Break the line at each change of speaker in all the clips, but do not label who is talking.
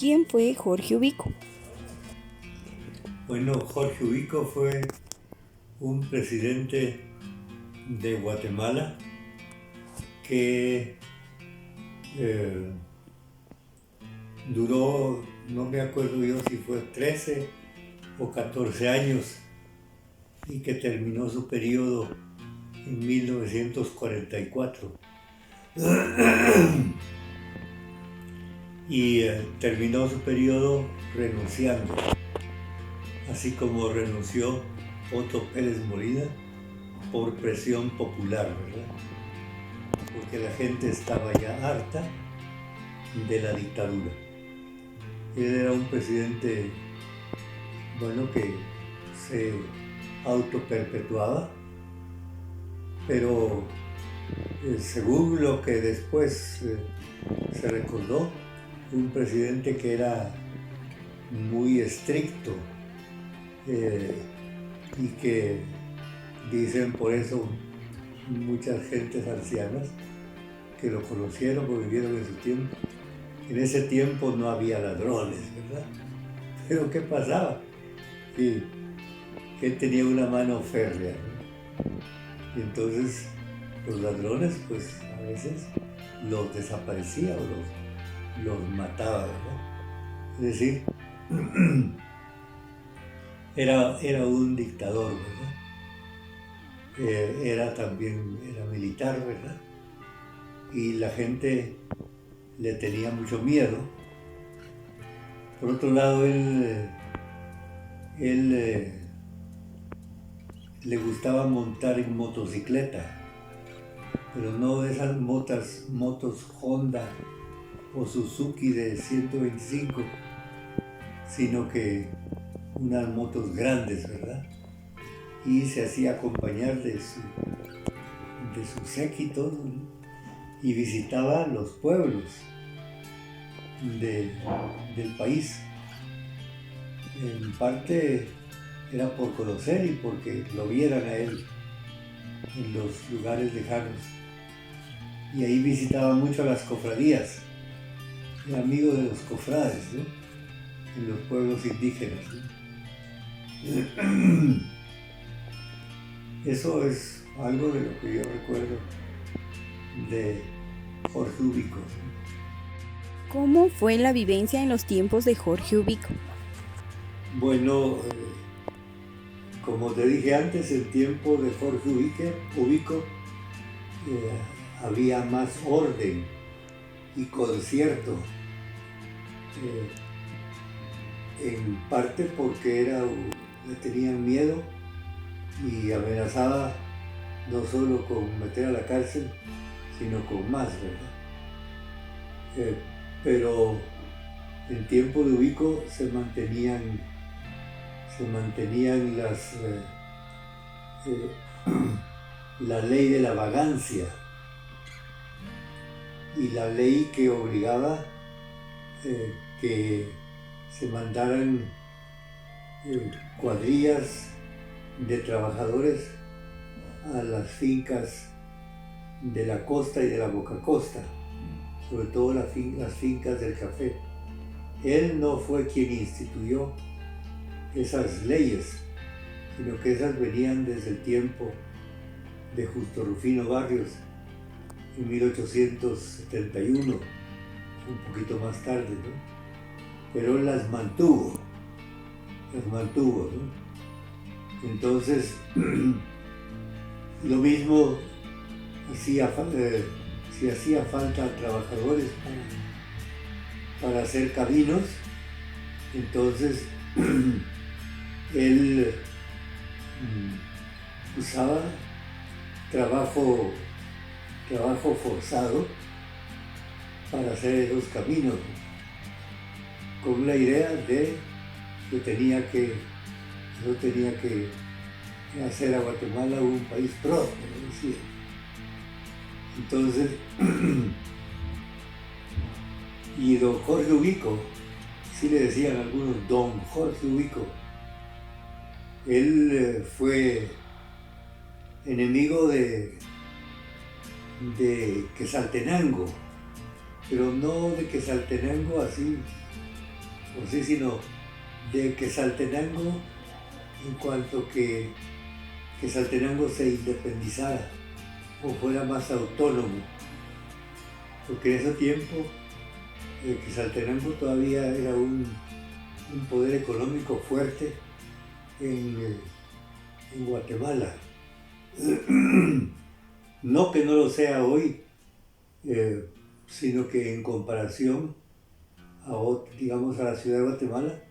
¿Quién fue Jorge Ubico?
Bueno, Jorge Ubico fue un presidente de Guatemala que duró, no me acuerdo yo si fue 13 o 14 años y que terminó su periodo en 1944. Y terminó su periodo renunciando, así como renunció Otto Pérez Molina por presión popular, ¿verdad? Porque la gente estaba ya harta de la dictadura. Él era un presidente, bueno, que se autoperpetuaba, pero según lo que después se recordó, un presidente que era muy estricto y que dicen por eso muchas gentes ancianas que lo conocieron o vivieron en su tiempo. En ese tiempo no había ladrones, ¿verdad? Pero ¿qué pasaba? Que él tenía una mano férrea, ¿no? Y entonces los ladrones pues a veces los desaparecía o los mataba, ¿verdad? Es decir, era un dictador, ¿verdad? Era militar, ¿verdad? Y la gente le tenía mucho miedo. Por otro lado, él le gustaba montar en motocicleta, pero no de esas motos Honda o Suzuki de 125, sino que unas motos grandes, ¿verdad? Y se hacía acompañar de su séquito, ¿no? Y visitaba los pueblos del país. En parte era por conocer y porque lo vieran a él en los lugares lejanos. Y ahí visitaba mucho a las cofradías. Era amigo de los cofrades, ¿no? En los pueblos indígenas, ¿no? Eso es algo de lo que yo recuerdo de Jorge Ubico.
¿Cómo fue la vivencia en los tiempos de Jorge Ubico?
Bueno, como te dije antes, en tiempo de Jorge Ubico había más orden y concierto, en parte porque le tenían miedo y amenazaba no solo con meter a la cárcel, sino con más, ¿verdad? Pero en tiempo de Ubico se mantenían la ley de la vagancia y la ley que obligaba que se mandaran cuadrillas de trabajadores a las fincas de la costa y de la boca costa, sobre todo las fincas del café. Él no fue quien instituyó esas leyes, sino que esas venían desde el tiempo de Justo Rufino Barrios en 1871, un poquito más tarde, ¿no? Pero él las mantuvo, ¿no? Entonces, lo mismo si hacía falta trabajadores para hacer caminos, entonces él usaba trabajo forzado para hacer esos caminos, con la idea de que tenía que hacer a Guatemala un país próspero, decía. Entonces, y don Jorge Ubico, sí le decían algunos don Jorge Ubico, él fue enemigo de Quetzaltenango, pero no de Quetzaltenango así por sí, sino de Quetzaltenango, en cuanto que Quetzaltenango se independizara o fuera más autónomo, porque en ese tiempo Quetzaltenango todavía era un poder económico fuerte en Guatemala. No que no lo sea hoy, sino que en comparación digamos, a la ciudad de Guatemala,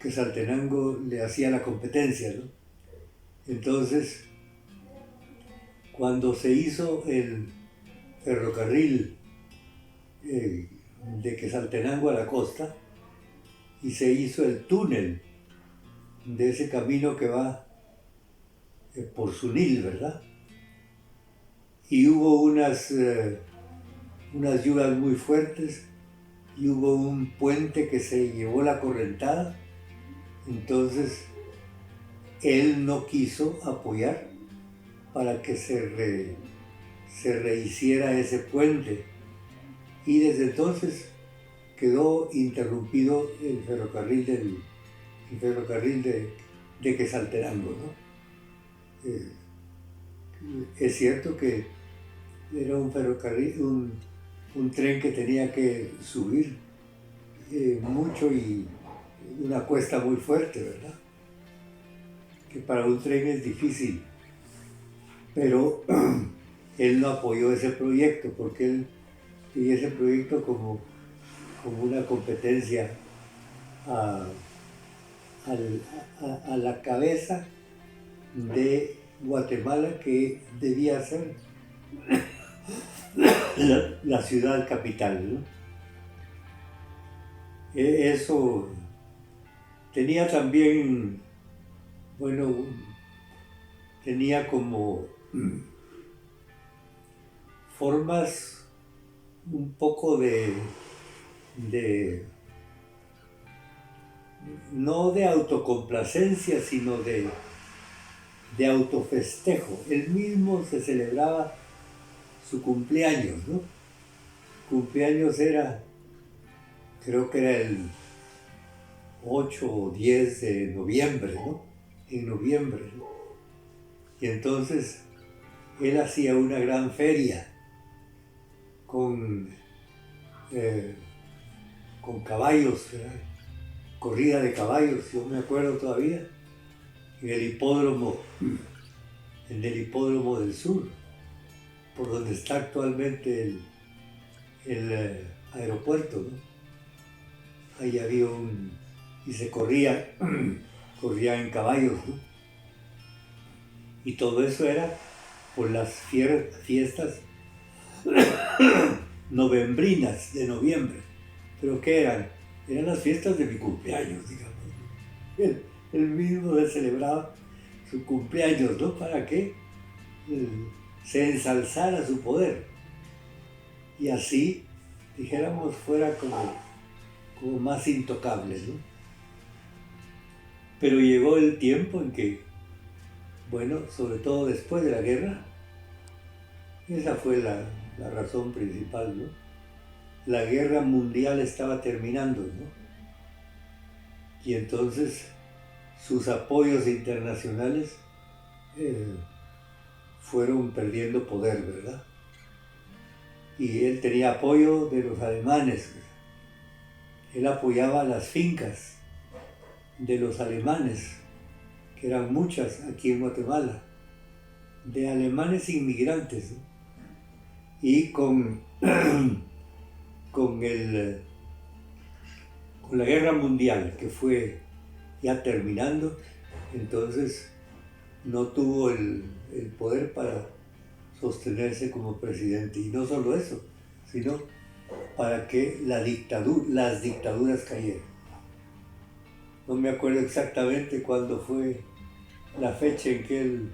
Quetzaltenango le hacía la competencia, ¿no? Entonces, cuando se hizo el ferrocarril de Quetzaltenango a la costa y se hizo el túnel de ese camino que va por Sunil, ¿verdad? Y hubo unas lluvias muy fuertes y hubo un puente que se llevó la correntada, entonces él no quiso apoyar para que se rehiciera ese puente, y desde entonces quedó interrumpido el ferrocarril de Quetzaltenango, ¿no? Es cierto que era un ferrocarril, un tren que tenía que subir mucho y una cuesta muy fuerte, ¿verdad? Que para un tren es difícil, pero él no apoyó ese proyecto porque él veía ese proyecto como una competencia a la cabeza de Guatemala, que debía ser la ciudad capital, ¿no? Eso tenía también, bueno, tenía como formas un poco no de autocomplacencia, sino de autofestejo. Él mismo se celebraba su cumpleaños, ¿no? Cumpleaños creo que era el 8 o 10 de noviembre, ¿no? En noviembre, ¿no? Y entonces él hacía una gran feria con caballos, ¿verdad? Corrida de caballos, yo me acuerdo todavía, en el hipódromo del sur, por donde está actualmente el aeropuerto, ¿no? Ahí había y se corría en caballos, ¿no? Y todo eso era por las fiestas novembrinas de noviembre. ¿Pero qué eran? Eran las fiestas de mi cumpleaños, digamos. Él mismo se celebraba su cumpleaños, ¿no? Para que se ensalzara su poder. Y así, dijéramos, fuera como más intocable, ¿no? Pero llegó el tiempo en que, bueno, sobre todo después de la guerra, esa fue la razón principal, ¿no? La guerra mundial estaba terminando, ¿no? Y entonces sus apoyos internacionales fueron perdiendo poder, ¿verdad? Y él tenía apoyo de los alemanes. Él apoyaba las fincas de los alemanes, que eran muchas aquí en Guatemala, de alemanes inmigrantes, ¿no? Y con la guerra mundial, que fue ya terminando, entonces no tuvo el poder para sostenerse como presidente. Y no solo eso, sino para que las dictaduras cayeran. No me acuerdo exactamente cuándo fue la fecha en que él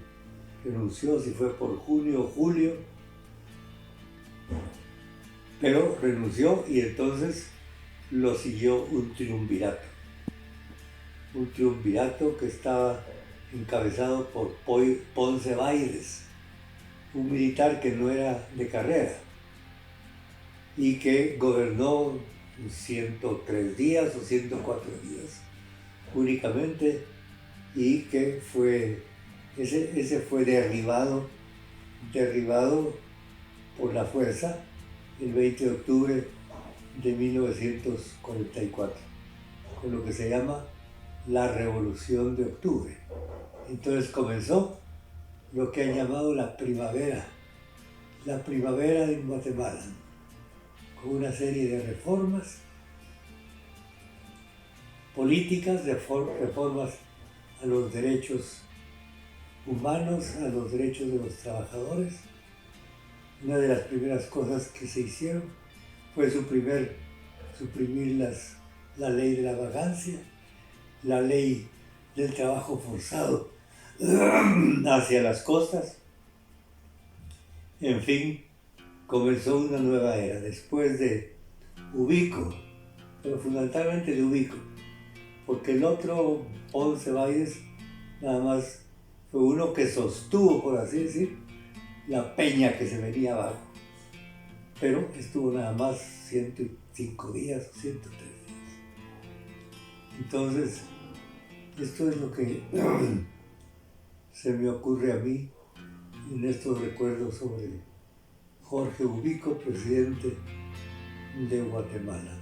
renunció, si fue por junio o julio, pero renunció y entonces lo siguió un triunvirato que estaba encabezado por Ponce Bailes, un militar que no era de carrera y que gobernó 103 días o 104 días únicamente, y que ese fue derribado por la fuerza el 20 de octubre de 1944, con lo que se llama la Revolución de Octubre. Entonces comenzó lo que han llamado la primavera en Guatemala, con una serie de reformas políticas, reformas a los derechos humanos, a los derechos de los trabajadores. Una de las primeras cosas que se hicieron fue suprimir la ley de la vagancia, la ley del trabajo forzado hacia las costas. En fin, comenzó una nueva era después de Ubico, pero fundamentalmente de Ubico, porque el otro, Ponce Valles, nada más fue uno que sostuvo, por así decir, la peña que se venía abajo, pero estuvo nada más 105 días o 103 días. Entonces, esto es lo que se me ocurre a mí en estos recuerdos sobre Jorge Ubico, presidente de Guatemala.